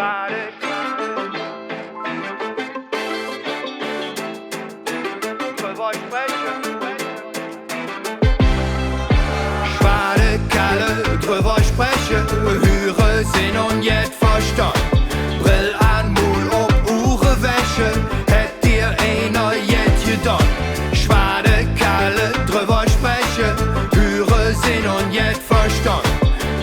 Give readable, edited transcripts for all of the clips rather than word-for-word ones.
Schwade Kalle, drüber sprechen, höre Sinn und jetzt Verstand. Brill an, Mul ob Uhren Wäsche, hätt dir einer jetzt getan. Schwade Kalle, drüber sprechen, höre Sinn und jetzt Verstand.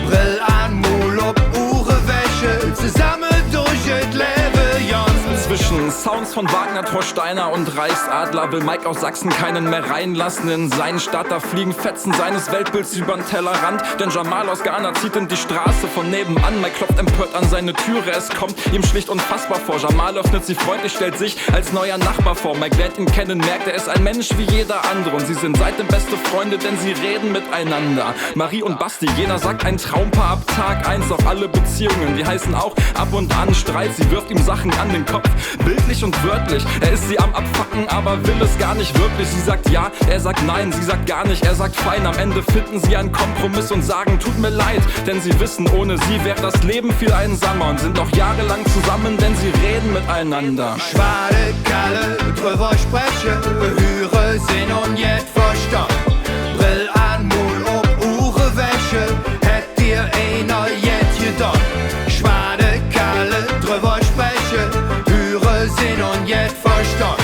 Brill an, Mul ob Uhren Wäsche, zusammen durch das Leben, Jans. Zwischen Sounds von Wagner, Torsteiner und Reichsadler will Mike aus Sachsen keinen mehr reinlassen in seinen Stadt. Da fliegen Fetzen seines Weltbilds übern Tellerrand. Denn Jamal aus Ghana zieht in die Straße von nebenan. Mike klopft empört an seine Türe, es kommt ihm schlicht unfassbar vor. Jamal öffnet sie freundlich, stellt sich als neuer Nachbar vor. Mike lernt ihn kennen, merkt, er ist ein Mensch wie jeder andere. Und sie sind seitdem beste Freunde, denn sie reden miteinander. Marie und Basti, jener sagt ein Traumpaar ab Tag 1. Auch alle Beziehungen, die heißen auch ab und an Streit. Sie wirft ihm Sachen an den Kopf, bildlich und wörtlich. Er ist sie am Abfacken, aber will es gar nicht wirklich. Sie sagt ja, er sagt nein, sie sagt gar nicht, er sagt fein. Am Ende finden sie einen Kompromiss und sagen, tut mir leid, denn sie wissen, ohne sie wäre das Leben viel einsamer. Und sind noch jahrelang zusammen, denn sie reden miteinander. Schwade Kalle, drüber sprechen, höre Sinn und jetzt Verstand. Brill an, Mul ob Uhren Wäsche, hätt dir einer jetzt getan. Schwade Kalle, drüber sprechen, höre Sinn und jetzt Verstand.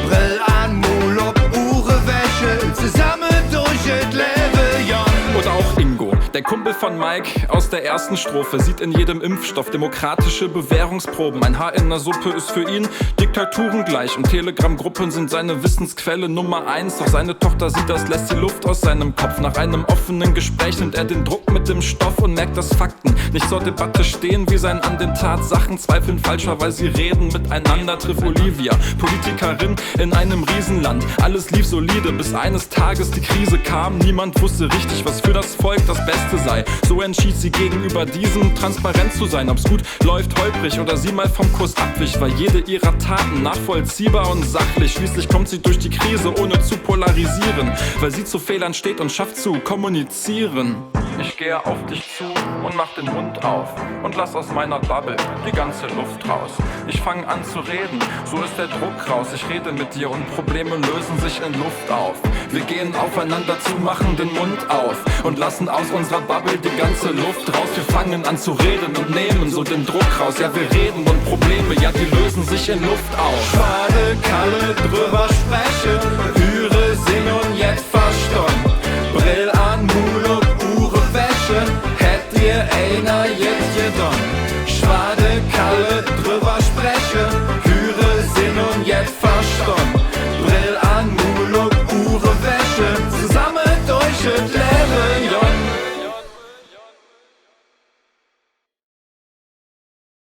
Brill an, Mul ob Uhren Wäsche, zusammen durch das Leben, Jan. Oder auch Ingo, der Kumpel von Mike aus der ersten Strophe, sieht in jedem Impfstoff demokratische Bewährungsproben. Ein Haar in der Suppe ist für ihn Diktaturen gleich. Und Telegram-Gruppen sind seine Wissensquelle Nummer 1. Doch seine Tochter sieht das, lässt die Luft aus seinem Kopf. Nach einem offenen Gespräch nimmt er den Druck mit dem Stoff und merkt, dass Fakten nicht zur Debatte stehen wie sein an den Tatsachen. Zweifeln falscher, weil sie reden miteinander. Trifft Olivia, Politikerin in einem Riesenland. Alles lief solide, bis eines Tages die Krise kam. Niemand wusste richtig, was für das Volk das Beste sei. So entschied sie gegenüber diesem transparent zu sein. Ob's gut läuft, holprig oder sie mal vom Kurs abwich, war jede ihrer Taten nachvollziehbar und sachlich. Schließlich kommt sie durch die Krise, ohne zu polarisieren, weil sie zu Fehlern steht und schafft zu kommunizieren. Ich gehe auf dich zu und mach den Mund auf und lass aus meiner Bubble die ganze Luft raus. Ich fange an zu reden, so ist der Druck raus. Ich rede mit dir und Probleme lösen sich in Luft auf. Wir gehen aufeinander zu, machen den Mund auf und lassen aus unserer Bubble die ganze Luft raus. Wir fangen an zu reden und nehmen so den Druck raus. Ja, wir reden und Probleme, ja, die lösen sich in Luft auf. Schwade Kalle, drüber sprechen, höre Sinn und jetzt Verstand. Brill an, Mul ob Uhren Wäsche, hätt dir einer jetzt getan. Schwade Kalle, drüber sprechen.